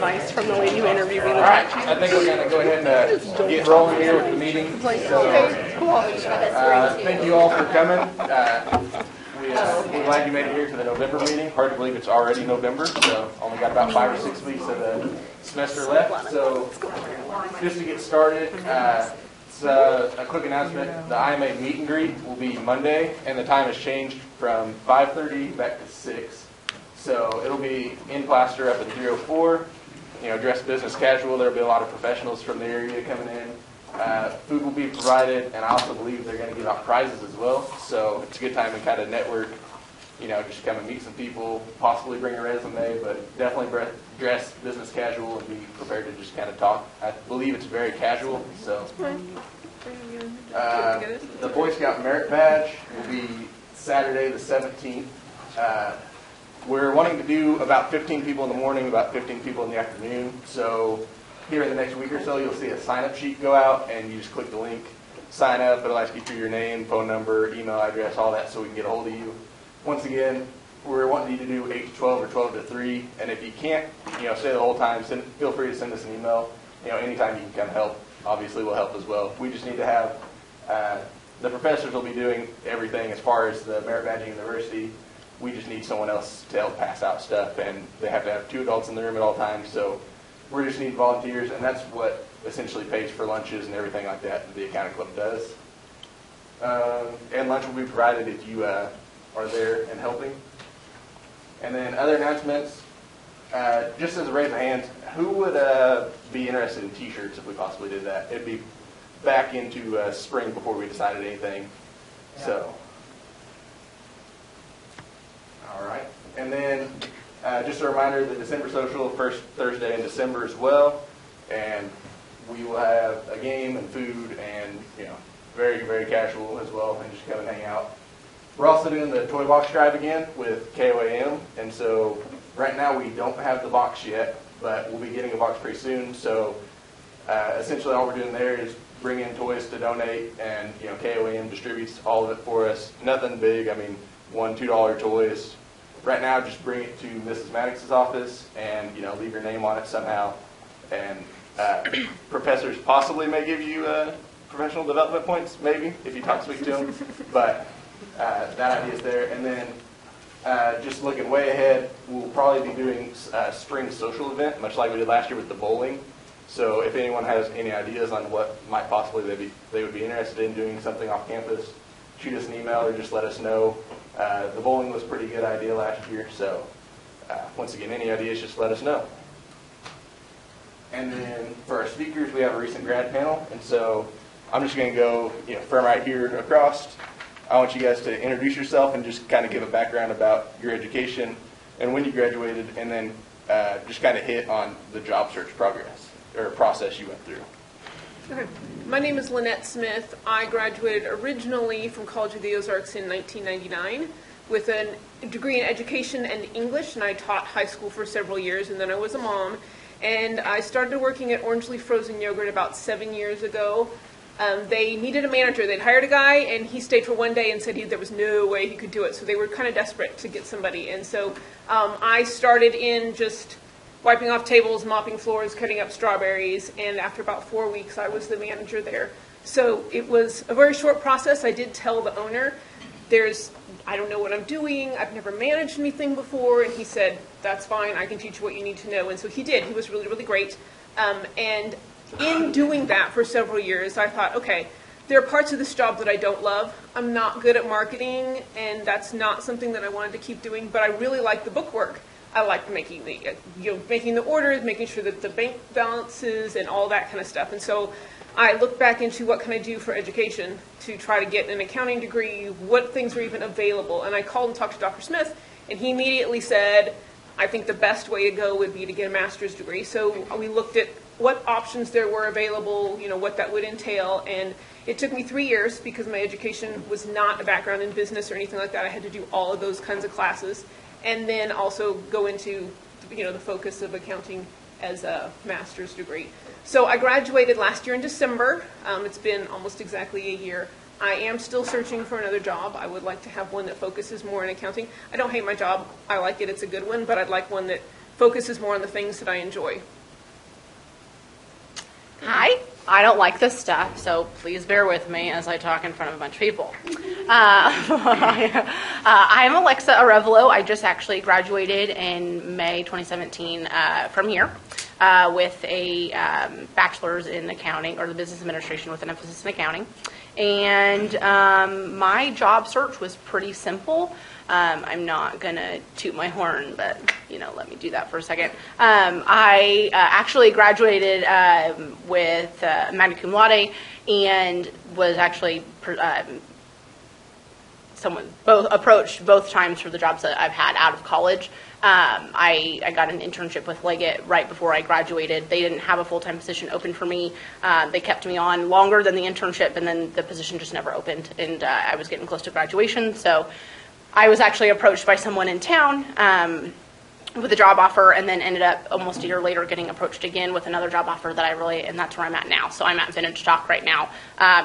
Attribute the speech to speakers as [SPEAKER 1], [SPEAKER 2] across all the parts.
[SPEAKER 1] advice from the lady who interviewed me.
[SPEAKER 2] All right, I think we're going to go ahead and get rolling here with the meeting.
[SPEAKER 1] It's like, okay, cool.
[SPEAKER 2] Thank you all for coming. We're glad you made it here to the November meeting. Hard to believe it's already November, so only got about 5 or 6 weeks of the semester left. So just to get started, it's a quick announcement. The IMA meet and greet will be Monday, and the time has changed from 5:30 back to 6. So it'll be in Plaster up at 304. Dress business casual. There'll be a lot of professionals from the area coming in. Food will be provided, and I also believe they're going to give out prizes as well. So it's a good time to kind of network, just come and meet some people, possibly bring a resume, but definitely dress business casual and be prepared to just kind of talk. I believe it's very casual. So the Boy Scout Merit Badge will be Saturday the 17th. We're wanting to do about 15 people in the morning, about 15 people in the afternoon. So here in the next week or so, you'll see a sign-up sheet go out, and you just click the link, sign up. It'll ask you for your name, phone number, email address, all that, so we can get a hold of you. Once again, we're wanting you to do 8 to 12 or 12 to 3. And if you can't, stay the whole time, feel free to send us an email. Anytime you can come help, obviously will help as well. We just need to have, the professors will be doing everything as far as the merit badging university. We just need someone else to help pass out stuff, and they have to have 2 adults in the room at all times. So we just need volunteers, and that's what essentially pays for lunches and everything like that the Accounting Club does. And lunch will be provided if you are there and helping. And then other announcements, just as a raise of hands, who would be interested in T-shirts if we possibly did that? It'd be back into spring before we decided anything. Yeah. So. All right. And then just a reminder, the December social, first Thursday in December as well. And we will have a game and food and, very, very casual as well, and just come and hang out. We're also doing the toy box drive again with KOAM. And so right now we don't have the box yet, but we'll be getting a box pretty soon. So essentially all we're doing there is bring in toys to donate, and, KOAM distributes all of it for us. Nothing big. I mean, $1, $2 toys. Right now, just bring it to Mrs. Maddox's office and, leave your name on it somehow. And professors possibly may give you professional development points, maybe, if you speak to them. But that idea is there. And then just looking way ahead, we'll probably be doing a spring social event, much like we did last year with the bowling. So if anyone has any ideas on what might possibly they would be interested in doing something off campus, shoot us an email or just let us know. The bowling was a pretty good idea last year, so once again, any ideas, just let us know. And then for our speakers, we have a recent grad panel, and so I'm just going to go from right here across. I want you guys to introduce yourself and just kind of give a background about your education and when you graduated, and then just kind of hit on the job search process you went through.
[SPEAKER 1] Okay. My name is Lynette Smith. I graduated originally from College of the Ozarks in 1999 with a degree in education and English, and I taught high school for several years, and then I was a mom. And I started working at Orange Leaf Frozen Yogurt about 7 years ago. They needed a manager. They'd hired a guy, and he stayed for one day and said there was no way he could do it. So they were kind of desperate to get somebody. And so I started in just wiping off tables, mopping floors, cutting up strawberries, and after about 4 weeks, I was the manager there. So it was a very short process. I did tell the owner, I don't know what I'm doing, I've never managed anything before, and he said, that's fine, I can teach you what you need to know, and so he did. He was really, really great. And in doing that for several years, I thought, okay, there are parts of this job that I don't love. I'm not good at marketing, and that's not something that I wanted to keep doing, but I really like the book work. I like making the orders, making sure that the bank balances and all that kind of stuff. And so I looked back into what can I do for education to try to get an accounting degree, what things were even available. And I called and talked to Dr. Smith, and he immediately said, I think the best way to go would be to get a master's degree. So we looked at what options there were available, what that would entail. And it took me 3 years because my education was not a background in business or anything like that. I had to do all of those kinds of classes. And then also go into, the focus of accounting as a master's degree. So I graduated last year in December. It's been almost exactly a year. I am still searching for another job. I would like to have one that focuses more on accounting. I don't hate my job. I like it. It's a good one, but I'd like one that focuses more on the things that I enjoy.
[SPEAKER 3] Hi, I don't like this stuff, so please bear with me as I talk in front of a bunch of people. I'm Alexa Arevalo. I just actually graduated in May 2017 from here with a bachelor's in accounting, or the business administration with an emphasis in accounting. And my job search was pretty simple. I'm not going to toot my horn, but, let me do that for a second. I actually graduated with magna cum laude and was actually approached both times for the jobs that I've had out of college. I got an internship with Leggett right before I graduated. They didn't have a full-time position open for me. They kept me on longer than the internship, and then the position just never opened, and I was getting close to graduation, so I was actually approached by someone in town with a job offer, and then ended up almost a year later getting approached again with another job offer and that's where I'm at now. So I'm at Vintage Stock right now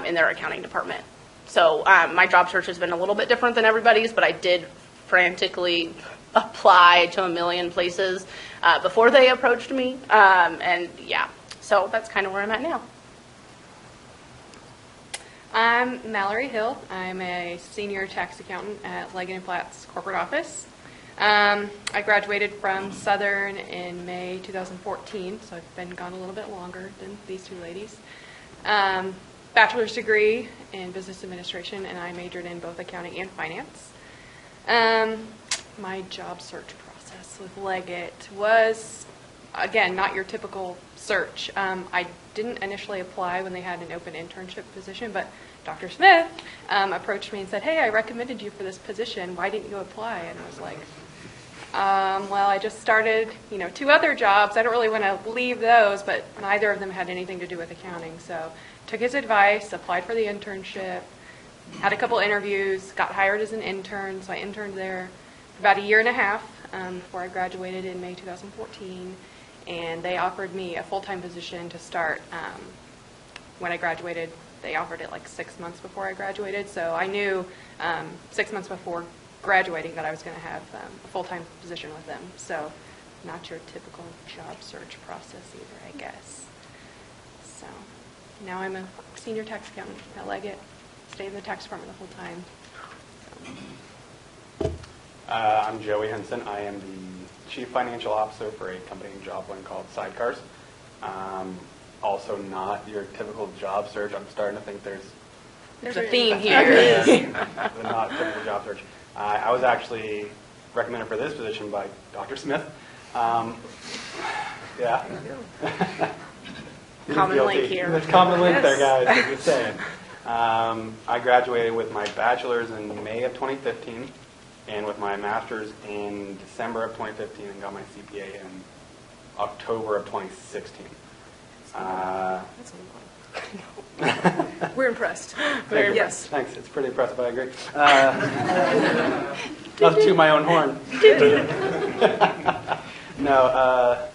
[SPEAKER 3] in their accounting department. So my job search has been a little bit different than everybody's, but I did frantically apply to a million places before they approached me, and yeah, so that's kind of where I'm at now.
[SPEAKER 4] I'm Mallory Hill. I'm a senior tax accountant at Leggett & Platt's corporate office. I graduated from Southern in May 2014, so I've been gone a little bit longer than these two ladies. Bachelor's degree in business administration, and I majored in both accounting and finance. My job search process with Leggett was, again, not your typical search. I didn't initially apply when they had an open internship position, but Dr. Smith approached me and said, "Hey, I recommended you for this position. Why didn't you apply?" And I was like, well, I just started, 2 other jobs. I don't really want to leave those, but neither of them had anything to do with accounting. So took his advice, applied for the internship, had a couple interviews, got hired as an intern. So I interned there for about a year and a half before I graduated in May 2014. And they offered me a full-time position to start when I graduated. They offered it like 6 months before I graduated. So I knew 6 months before graduating that I was going to have a full-time position with them. So not your typical job search process either, I guess. So now I'm a senior tax accountant at Leggett. Stay in the tax department the whole time. So.
[SPEAKER 5] I'm Joey Henson. I am the Chief Financial Officer for a company in Joplin called Sidecars. Also not your typical job search. I'm starting to think
[SPEAKER 3] there's a theme here.
[SPEAKER 5] The not typical job search. I was actually recommended for this position by Dr. Smith. Yeah.
[SPEAKER 3] Common link here.
[SPEAKER 5] There's common link there, guys. I'm just saying. I graduated with my bachelor's in May of 2015 and with my master's in December of 2015 and got my CPA in October of 2016.
[SPEAKER 1] That's a lot. We're impressed. Yes.
[SPEAKER 5] Thanks. It's pretty impressive. I agree. Not to toot my own horn. No,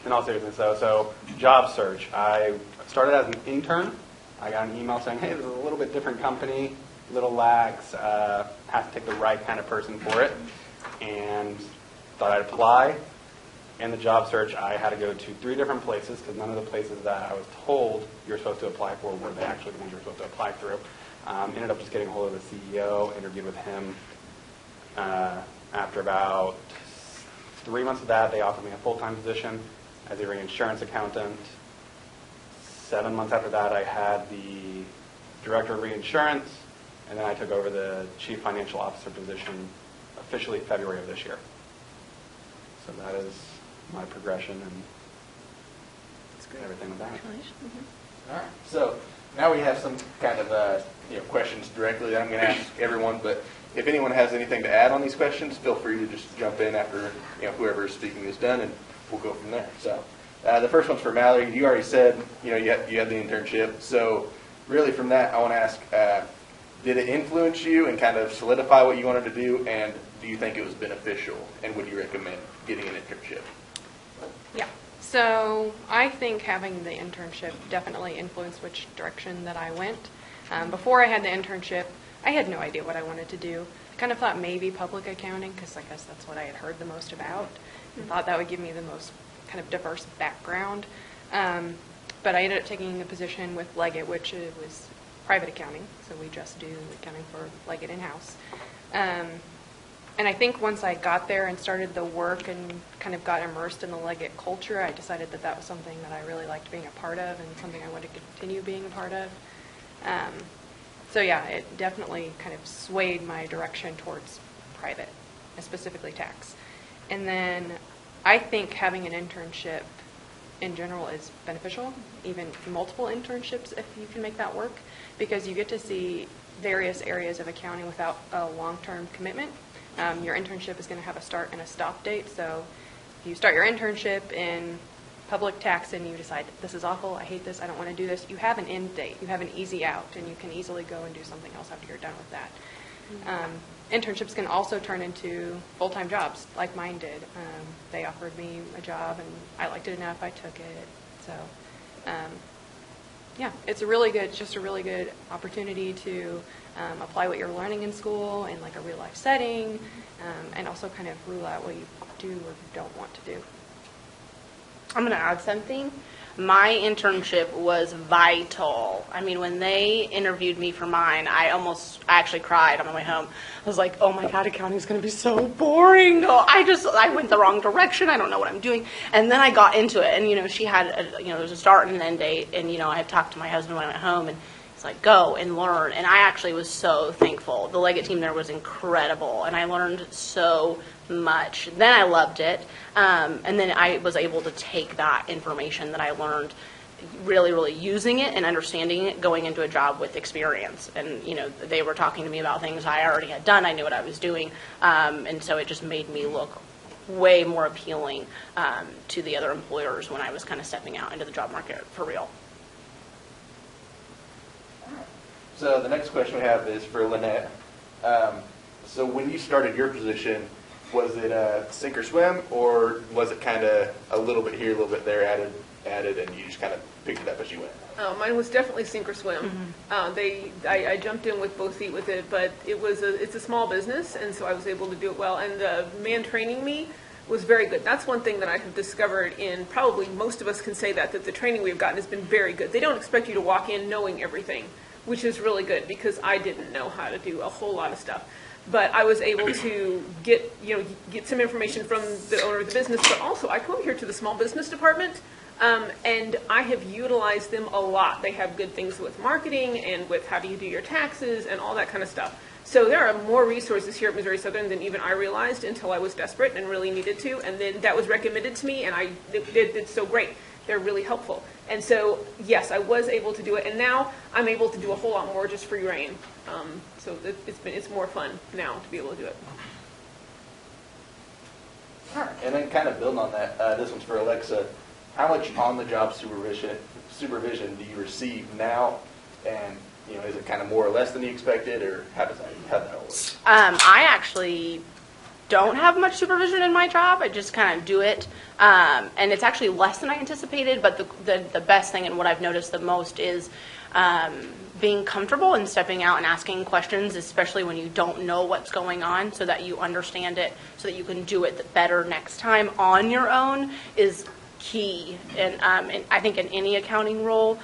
[SPEAKER 5] in all seriousness, so job search. I started as an intern. I got an email saying, "Hey, this is a little bit different company, a little lax, have to take the right kind of person for it," and thought I'd apply. In the job search, I had to go to 3 different places because none of the places that I was told you were supposed to apply for were the actually the ones you were supposed to apply through. Ended up just getting a hold of the CEO, interviewed with him. After about 3 months of that, they offered me a full-time position as a reinsurance accountant. 7 months after that, I had the director of reinsurance, and then I took over the chief financial officer position officially February of this year. So that is my progression and everything with that.
[SPEAKER 2] All right. So now we have some kind of questions directly that I'm going to ask everyone. But if anyone has anything to add on these questions, feel free to just jump in after whoever is speaking is done, and we'll go from there. So the first one's for Mallory. You already said you had the internship. So really from that, I want to ask, did it influence you and kind of solidify what you wanted to do? And do you think it was beneficial? And would you recommend getting an internship?
[SPEAKER 4] Yeah. So I think having the internship definitely influenced which direction that I went. Before I had the internship, I had no idea what I wanted to do. kind of thought maybe public accounting, because I guess that's what I had heard the most about, and thought that would give me the most kind of diverse background. But I ended up taking a position with Leggett, which was private accounting, so we just do accounting for Leggett in-house. And I think once I got there and started the work and kind of got immersed in the Leggett culture, I decided that that was something that I really liked being a part of and something I wanted to continue being a part of. So yeah, it definitely kind of swayed my direction towards private, and specifically tax. And then I think having an internship in general is beneficial, even multiple internships if you can make that work, because you get to see various areas of accounting without a long-term commitment. Your internship is going to have a start and a stop date, so if you start your internship in public tax and you decide, this is awful, I hate this, I don't want to do this, you have an end date, you have an easy out, and you can easily go and do something else after you're done with that. Internships can also turn into full-time jobs, like mine did. They offered me a job, and I liked it enough, I took it. So, yeah, it's a really good, just a really good opportunity to apply what you're learning in school in like a real-life setting, and also kind of rule out what you do or don't want to do.
[SPEAKER 3] I'm going to add something. My internship was vital. I mean, when they interviewed me for mine, I actually cried on my way home. I was like, oh my God, accounting is going to be so boring. Oh, I went the wrong direction. I don't know what I'm doing. And then I got into it. And, she had, there's a start and an end date. And, I had talked to my husband when I went home, and it's like, go and learn. And I actually was so thankful. The Leggett team there was incredible, and I learned so much. Then I loved it. And then I was able to take that information that I learned, really, really using it and understanding it, going into a job with experience. And, they were talking to me about things I already had done. I knew what I was doing. And so it just made me look way more appealing to the other employers when I was kind of stepping out into the job market for real.
[SPEAKER 2] So the next question we have is for Lynette. So when you started your position, was it sink or swim, or was it kind of a little bit here, a little bit there, added, and you just kind of picked it up as you went?
[SPEAKER 1] Mine was definitely sink or swim. I jumped in with both feet with it, but it's a small business, and so I was able to do it well. And the man training me was very good. That's one thing that I have discovered probably most of us can say that the training we've gotten has been very good. They don't expect you to walk in knowing everything, which is really good because I didn't know how to do a whole lot of stuff. But I was able to get some information from the owner of the business, but also I come here to the small business department, and I have utilized them a lot. They have good things with marketing and with how do you do your taxes and all that kind of stuff. So there are more resources here at Missouri Southern than even I realized until I was desperate and really needed to, and then that was recommended to me, and I did so great. They're really helpful. And so, yes, I was able to do it, and now I'm able to do a whole lot more just free reign. So it's more fun now to be able to do it.
[SPEAKER 2] All right. And then kind of building on that, this one's for Alexa. How much on-the-job supervision do you receive now? And, is it kind of more or less than you expected, or how does that work?
[SPEAKER 3] I actually don't have much supervision in my job. I just kind of do it. And it's actually less than I anticipated, but the best thing and what I've noticed the most is being comfortable and stepping out and asking questions, especially when you don't know what's going on, so that you understand it, so that you can do it better next time on your own is key. And I think in any accounting role,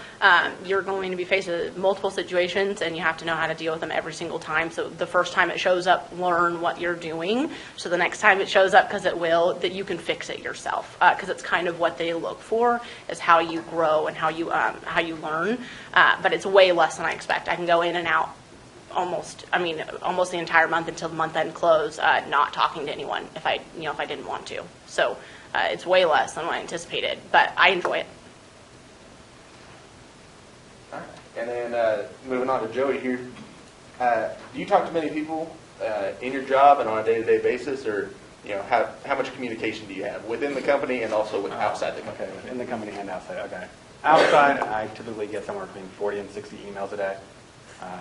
[SPEAKER 3] you're going to be faced with multiple situations, and you have to know how to deal with them every single time. So the first time it shows up, learn what you're doing. So the next time it shows up, because it will, that you can fix it yourself. Because it's kind of what they look for, is how you grow and how you learn. But it's way less than I expect. I can go in and out almost the entire month until the month end close, not talking to anyone if I didn't want to. So it's way less than what I anticipated, but I enjoy it.
[SPEAKER 2] All right. And then moving on to Joey here, do you talk to many people in your job and on a day-to-day basis, or how much communication do you have within the company and also with outside the company?
[SPEAKER 5] Okay, in the company and outside. Okay. Outside, I typically get somewhere between 40 and 60 emails a day.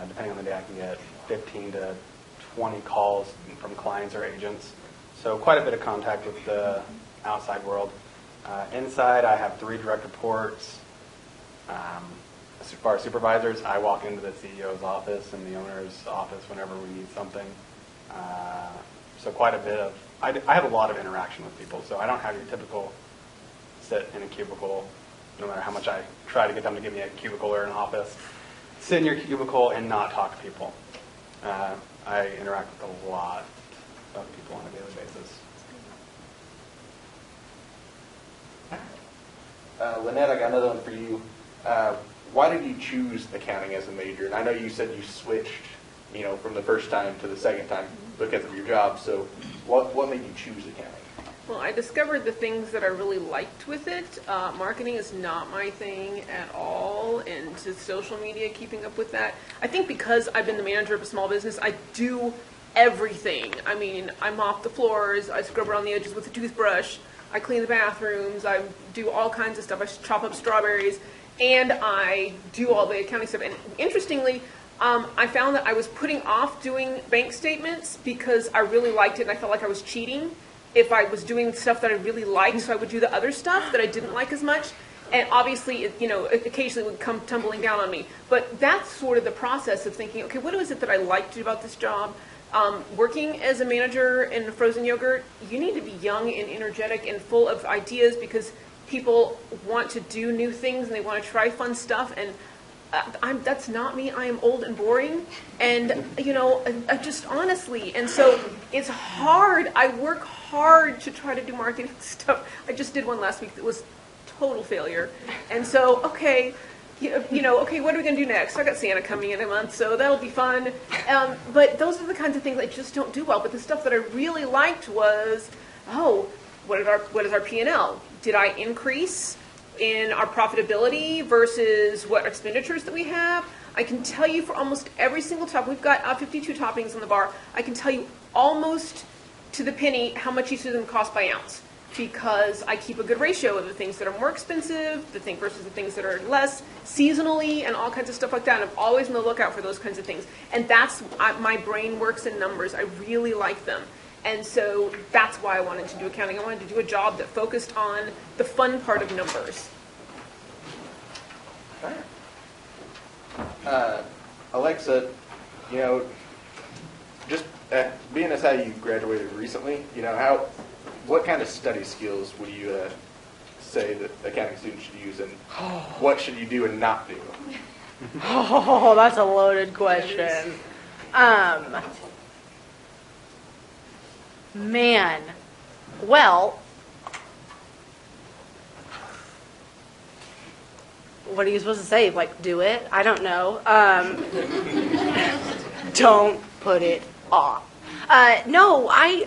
[SPEAKER 5] Depending on the day, I can get 15 to 20 calls from clients or agents. So quite a bit of contact with the outside world. Inside, I have 3 direct reports. As far as supervisors, I walk into the CEO's office and the owner's office whenever we need something. So quite a bit of, I have a lot of interaction with people, so I don't have your typical sit in a cubicle, no matter how much I try to get them to give me a cubicle or an office. Sit in your cubicle and not talk to people. I interact with a lot of people on a daily basis.
[SPEAKER 2] Lynette, I got another one for you. Why did you choose accounting as a major? And I know you said you switched, from the first time to the second time because of your job. So what made you choose accounting?
[SPEAKER 1] Well, I discovered the things that I really liked with it. Marketing is not my thing at all, and to social media, keeping up with that. I think because I've been the manager of a small business, I do everything. I mean, I mop the floors, I scrub around the edges with a toothbrush, I clean the bathrooms, I do all kinds of stuff. I chop up strawberries, and I do all the accounting stuff. And interestingly, I found that I was putting off doing bank statements because I really liked it, and I felt like I was cheating if I was doing stuff that I really liked, so I would do the other stuff that I didn't like as much. And obviously, it occasionally would come tumbling down on me. But that's sort of the process of thinking, okay, what is it that I liked about this job? Working as a manager in frozen yogurt, you need to be young and energetic and full of ideas because people want to do new things and they want to try fun stuff. And that's not me. I am old and boring, and I just honestly, and so it's hard. I work hard to try to do marketing stuff. I just did one last week that was total failure, and so okay, okay, what are we gonna do next? I got Santa coming in a month, so that'll be fun. But those are the kinds of things I just don't do well. But the stuff that I really liked was, what is our P&L? Did I increase in our profitability versus what expenditures that we have? I can tell you for almost every single topping, we've got 52 toppings on the bar. I can tell you almost to the penny how much each of them cost by ounce because I keep a good ratio of the things that are more expensive, versus the things that are less, seasonally, and all kinds of stuff like that. And I'm always on the lookout for those kinds of things. And that's, my brain works in numbers. I really like them. And so that's why I wanted to do accounting. I wanted to do a job that focused on the fun part of numbers.
[SPEAKER 2] Alexa, just being as how you graduated recently, what kind of study skills would you say that accounting students should use, and what should you do and not do?
[SPEAKER 3] Oh, that's a loaded question. Man, well, what are you supposed to say? Like, do it? I don't know. Don't put it off. No, I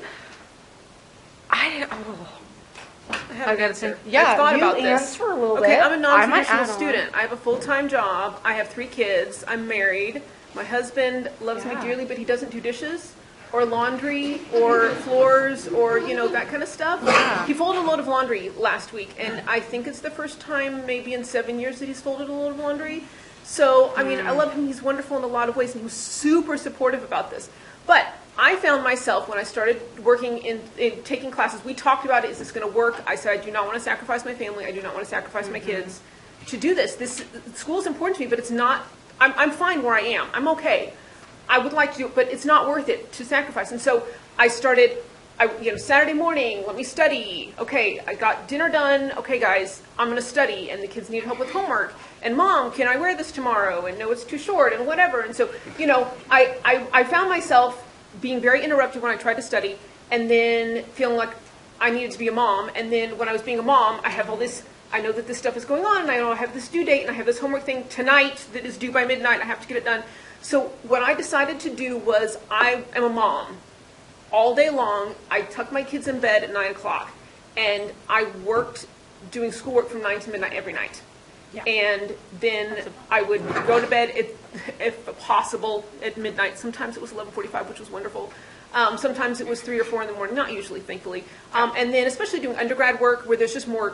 [SPEAKER 1] got to say,
[SPEAKER 3] yeah,
[SPEAKER 1] I've thought
[SPEAKER 3] you
[SPEAKER 1] about this.
[SPEAKER 3] answer a little
[SPEAKER 1] Okay,
[SPEAKER 3] bit.
[SPEAKER 1] I'm a non-traditional
[SPEAKER 3] I might add
[SPEAKER 1] student. I have a full-time job. I have 3 kids. I'm married. My husband loves me
[SPEAKER 3] Yeah.
[SPEAKER 1] dearly, but he doesn't do dishes or laundry or floors or, that kind of stuff.
[SPEAKER 3] Yeah.
[SPEAKER 1] He folded a load of laundry last week, and I think it's the first time maybe in 7 years that he's folded a load of laundry. So, I mean, I love him. He's wonderful in a lot of ways, and he was super supportive about this. But I found myself, when I started working in taking classes, we talked about it, is this going to work? I said, I do not want to sacrifice my family. I do not want to sacrifice my kids to do this. School is important to me, but it's not, I'm fine where I am. I'm okay. I would like to do it, but it's not worth it to sacrifice. And so I started, Saturday morning, let me study. Okay, I got dinner done. Okay, guys, I'm going to study. And the kids need help with homework. And Mom, can I wear this tomorrow? And no, it's too short and whatever. And so, I found myself being very interrupted when I tried to study, and then feeling like I needed to be a mom. And then when I was being a mom, I have all this, I know that this stuff is going on, and I know I have this due date, and I have this homework thing tonight that is due by midnight. I have to get it done. So what I decided to do was, I am a mom. All day long, I tuck my kids in bed at 9 o'clock, and I worked doing schoolwork from 9 to midnight every night.
[SPEAKER 3] Yeah.
[SPEAKER 1] And then I would go to bed, if possible, at midnight. Sometimes it was 11:45, which was wonderful. Sometimes it was 3 or 4 in the morning, not usually, thankfully. And then especially doing undergrad work where there's just more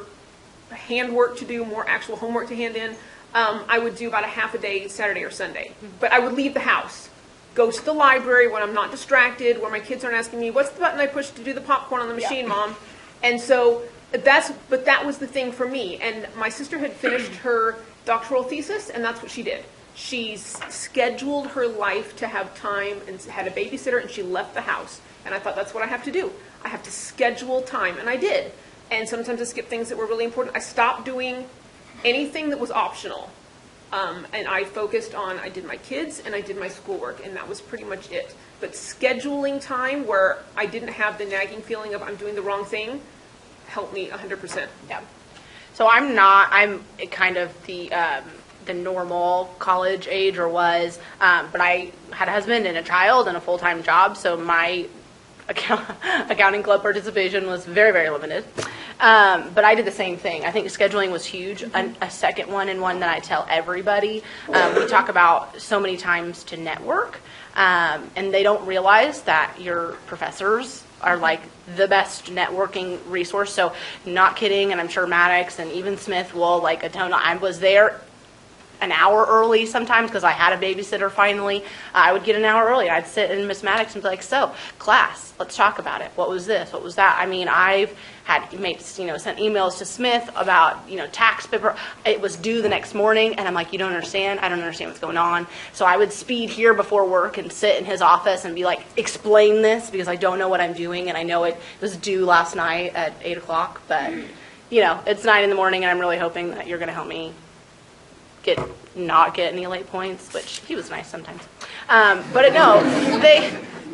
[SPEAKER 1] hand work to do, more actual homework to hand in, I would do about a half a day Saturday or Sunday. But I would leave the house, go to the library when I'm not distracted, where my kids aren't asking me, what's the button I push to do the popcorn on the machine, Mom? And so that was the thing for me. And my sister had finished her doctoral thesis, and that's what she did. She's scheduled her life to have time and had a babysitter, and she left the house. And I thought, that's what I have to do. I have to schedule time, and I did. And sometimes I skipped things that were really important. I stopped doing anything that was optional. And I focused on, I did my kids and I did my schoolwork, and that was pretty much it. But scheduling time where I didn't have the nagging feeling of I'm doing the wrong thing helped me 100%.
[SPEAKER 3] Yeah. So I'm kind of the normal college age, or was, but I had a husband and a child and a full-time job, so my accounting club participation was very, very limited. But I did the same thing. I think scheduling was huge. A second one, and one that I tell everybody, we talk about so many times to network, and they don't realize that your professors are like the best networking resource. So not kidding, and I'm sure Maddox and even Smith will like atone. I was there an hour early sometimes because I had a babysitter finally. I would get an hour early. I'd sit in Miss Maddox and be like, so, class, let's talk about it. What was this? What was that? I mean, I've had sent emails to Smith about, tax paper. It was due the next morning, and I'm like, you don't understand? I don't understand what's going on. So I would speed here before work and sit in his office and be like, explain this, because I don't know what I'm doing, and I know it was due last night at 8 o'clock, but, it's 9 in the morning, and I'm really hoping that you're going to help me not get any late points, which he was nice sometimes. But no,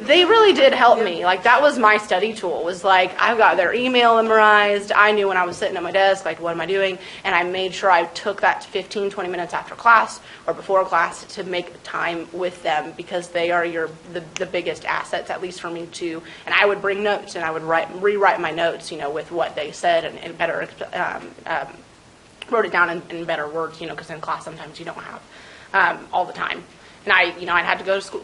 [SPEAKER 3] they really did help me. Like, that was my study tool, was like, I've got their email memorized. I knew when I was sitting at my desk, like, what am I doing? And I made sure I took that 15, 20 minutes after class or before class to make time with them, because they are the biggest assets, at least for me too. And I would bring notes, and I would rewrite my notes, with what they said, and better wrote it down in better words, because in class sometimes you don't have all the time. And I had to go to school,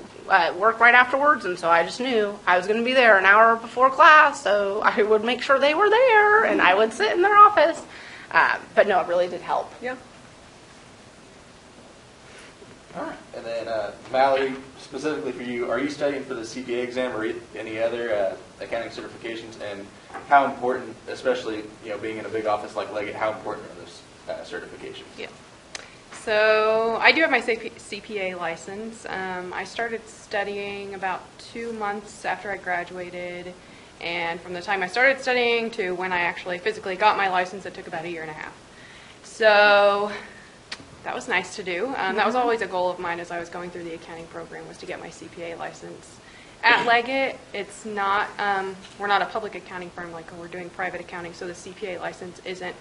[SPEAKER 3] work right afterwards, and so I just knew I was going to be there an hour before class, so I would make sure they were there, and I would sit in their office. But no, it really did help.
[SPEAKER 1] Yeah.
[SPEAKER 2] All right. And then, Mallory, specifically for you, are you studying for the CPA exam or any other accounting certifications? And how important, especially being in a big office like Leggett, how important are those certifications?
[SPEAKER 4] Yeah. So I do have my CPA license. I started studying about 2 months after I graduated, and from the time I started studying to when I actually physically got my license, it took about 1.5 years. So that was nice to do. That was always a goal of mine as I was going through the accounting program, was to get my CPA license. At Leggett, it's not, we're not a public accounting firm like we're doing private accounting, so the CPA license isn't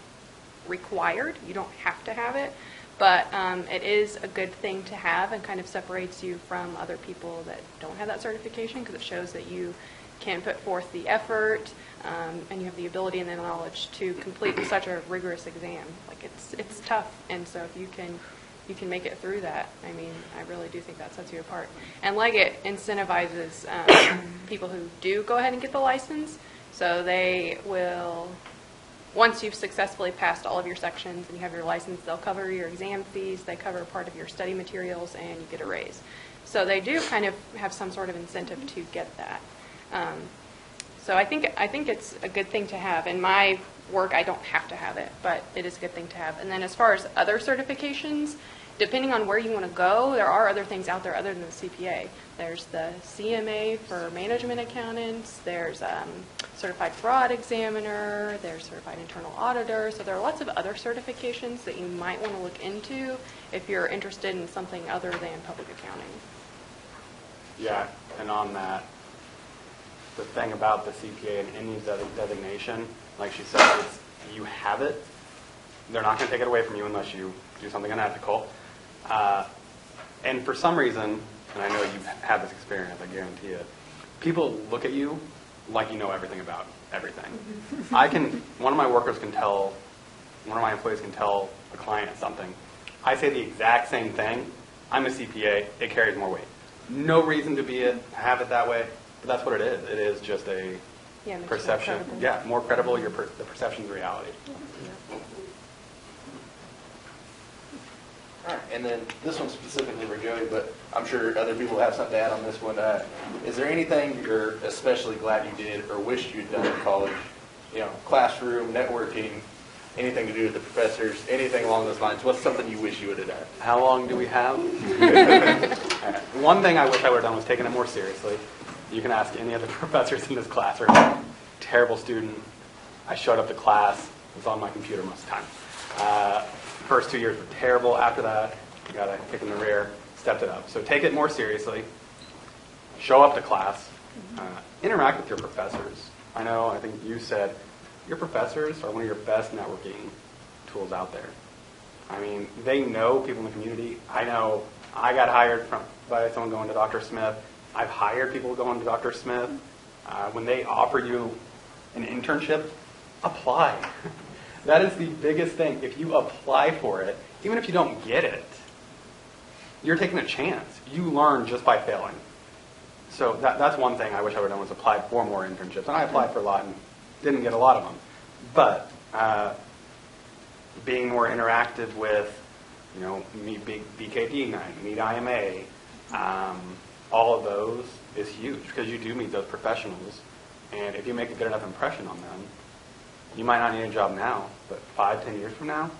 [SPEAKER 4] required. You don't have to have it, but it is a good thing to have, and kind of separates you from other people that don't have that certification, because it shows that you can put forth the effort, and you have the ability and the knowledge to complete such a rigorous exam. Like, it's tough, and so if you can make it through that, I mean, I really do think that sets you apart. And Leggett incentivizes people who do go ahead and get the license, so they will, once you've successfully passed all of your sections and you have your license, they'll cover your exam fees, they cover part of your study materials, and you get a raise. So they do kind of have some sort of incentive to get that. So I think it's a good thing to have. In my work, I don't have to have it, but it is a good thing to have. And then as far as other certifications, depending on where you want to go, there are other things out there other than the CPA. There's the CMA for management accountants, there's certified fraud examiner, there's certified internal auditor. So there are lots of other certifications that you might want to look into if you're interested in something other than public accounting.
[SPEAKER 5] Yeah, and on that, the thing about the CPA and any designation, like she said, is you have it. They're not going to take it away from you unless you do something unethical. And for some reason, and I know you've had this experience, I guarantee it, people look at you like you know everything about everything. One of my workers can tell, one of my employees can tell a client something. I say the exact same thing. I'm a CPA. It carries more weight. No reason to have it that way, but that's what it is. It is just a perception. More credible. The perception's reality.
[SPEAKER 2] All right, and then this one's specifically for Joey, but I'm sure other people have something to add on this one. Is there anything you're especially glad you did or wished you'd done in college? Classroom, networking, anything to do with the professors, anything along those lines? What's something you wish you would have done?
[SPEAKER 5] How long do we have? One thing I wish I would have done was taken it more seriously. You can ask any of the professors in this classroom. Terrible student. I showed up to class, was on my computer most of the time. First 2 years were terrible. After that, I got a kick in the rear, stepped it up. So take it more seriously. Show up to class. Interact with your professors. I think you said, your professors are one of your best networking tools out there. I mean, they know people in the community. I know I got hired by someone going to Dr. Smith. I've hired people going to Dr. Smith. When they offer you an internship, apply. That is the biggest thing. If you apply for it, even if you don't get it, you're taking a chance. You learn just by failing. So that's one thing I wish I would have done, was applied for more internships. And I applied for a lot and didn't get a lot of them. But being more interactive with, Meet BKD night, Meet IMA, all of those is huge, because you do meet those professionals. And if you make a good enough impression on them, you might not need a job now, but 5-10 years from now,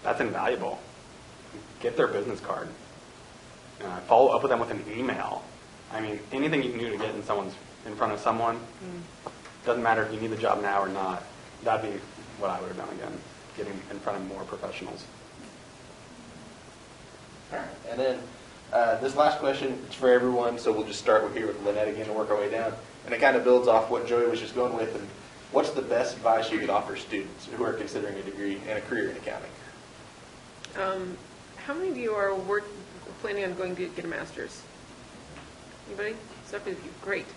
[SPEAKER 5] that's invaluable. Get their business card. Follow up with them with an email. I mean, anything you can do to get in front of someone, doesn't matter if you need the job now or not. That'd be what I would have done again, getting in front of more professionals.
[SPEAKER 2] All right. And then this last question, it's for everyone, so we'll just start here with Lynette again and work our way down. And it kind of builds off what Joey was just going with. And what's the best advice you could offer students who are considering a degree and a career in accounting?
[SPEAKER 1] How many of you are planning on going to get a master's? Anybody? Except with you. Great.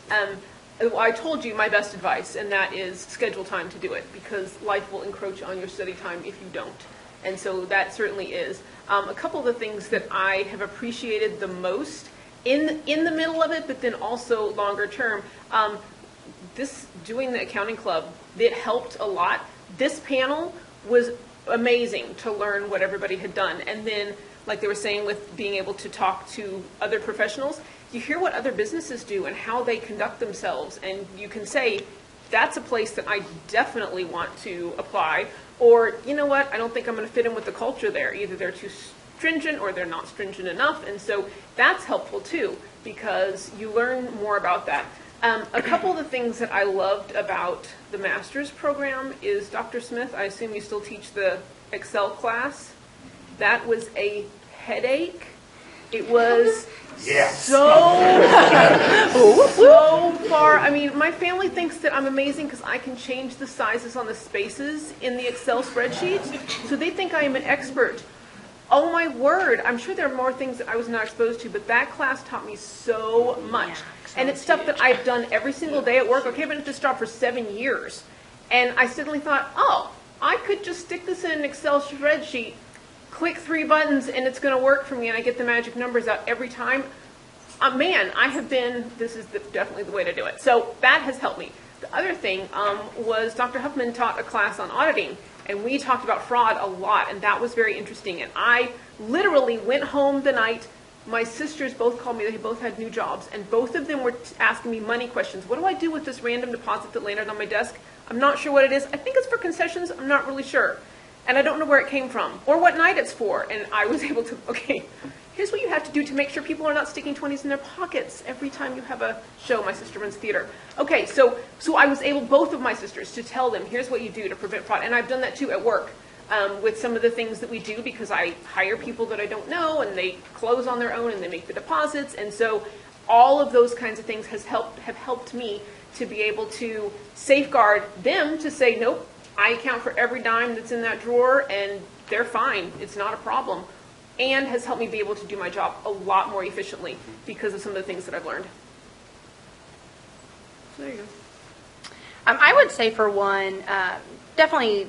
[SPEAKER 1] I told you my best advice, and that is schedule time to do it, because life will encroach on your study time if you don't. And so that certainly is. A couple of the things that I have appreciated the most in the middle of it, but then also longer term, doing the accounting club, it helped a lot. This panel was amazing to learn what everybody had done. And then, like they were saying, with being able to talk to other professionals, you hear what other businesses do and how they conduct themselves, and you can say, that's a place that I definitely want to apply, or, you know what, I don't think I'm going to fit in with the culture there. Either they're too stringent or they're not stringent enough, and so that's helpful too, because you learn more about that. A couple of the things that I loved about the master's program is Dr. Smith, I assume you still teach the Excel class. That was a headache. It was so far. I mean, my family thinks that I'm amazing because I can change the sizes on the spaces in the Excel spreadsheets. So they think I am an expert. Oh my word. I'm sure there are more things that I was not exposed to, but that class taught me so much. And it's stuff that I've done every single day at work. Okay, I've been at this job for 7 years. And I suddenly thought, oh, I could just stick this in an Excel spreadsheet, click 3 buttons, and it's going to work for me, and I get the magic numbers out every time. Man, this is definitely the way to do it. So that has helped me. The other thing was Dr. Huffman taught a class on auditing, and we talked about fraud a lot, and that was very interesting. And I literally went home the night. My sisters both called me. They both had new jobs, and both of them were asking me money questions. What do I do with this random deposit that landed on my desk? I'm not sure what it is. I think it's for concessions. I'm not really sure. And I don't know where it came from or what night it's for. And I was able to, okay, here's what you have to do to make sure people are not sticking 20s in their pockets every time you have a show. My sister runs theater. Okay, so I was able, both of my sisters, to tell them, here's what you do to prevent fraud. And I've done that too at work with some of the things that we do, because I hire people that I don't know, and they close on their own and they make the deposits. And so all of those kinds of things have helped me to be able to safeguard them, to say, nope, I account for every dime that's in that drawer, and they're fine. It's not a problem. And has helped me be able to do my job a lot more efficiently because of some of the things that I've learned. So there you go.
[SPEAKER 3] I would say, for one, definitely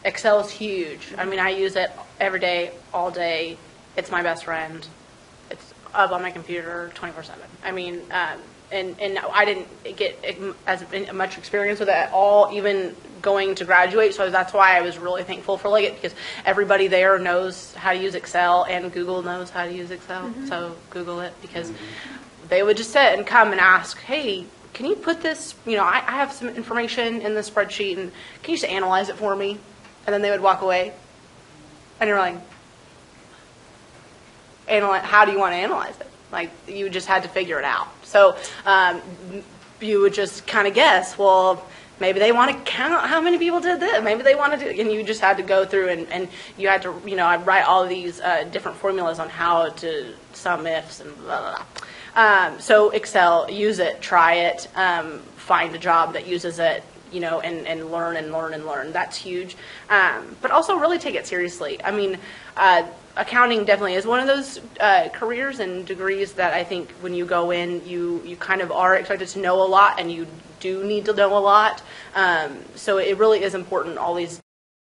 [SPEAKER 3] Excel is huge. I mean, I use it every day, all day. It's my best friend. It's up on my computer 24/7. I mean, and I didn't get as much experience with it at all, even going to graduate. So that's why I was really thankful for Leggett, because everybody there knows how to use Excel, and Google knows how to use Excel. So Google it, because they would just sit and come and ask, hey, can you put this, I have some information in the spreadsheet, and can you just analyze it for me? And then they would walk away. And you're like, how do you want to analyze it? Like, you just had to figure it out. So you would just kind of guess, well, maybe they want to count how many people did this. Maybe they want to do, and you just had to go through and you had to, I'd write all of these different formulas on how to sum ifs and blah, blah, blah. So Excel, use it, try it, find a job that uses it, and learn and learn and learn. That's huge. But also really take it seriously. I mean, accounting definitely is one of those careers and degrees that I think when you go in, you kind of are expected to know a lot, and you do need to know a lot. So it really is important, all these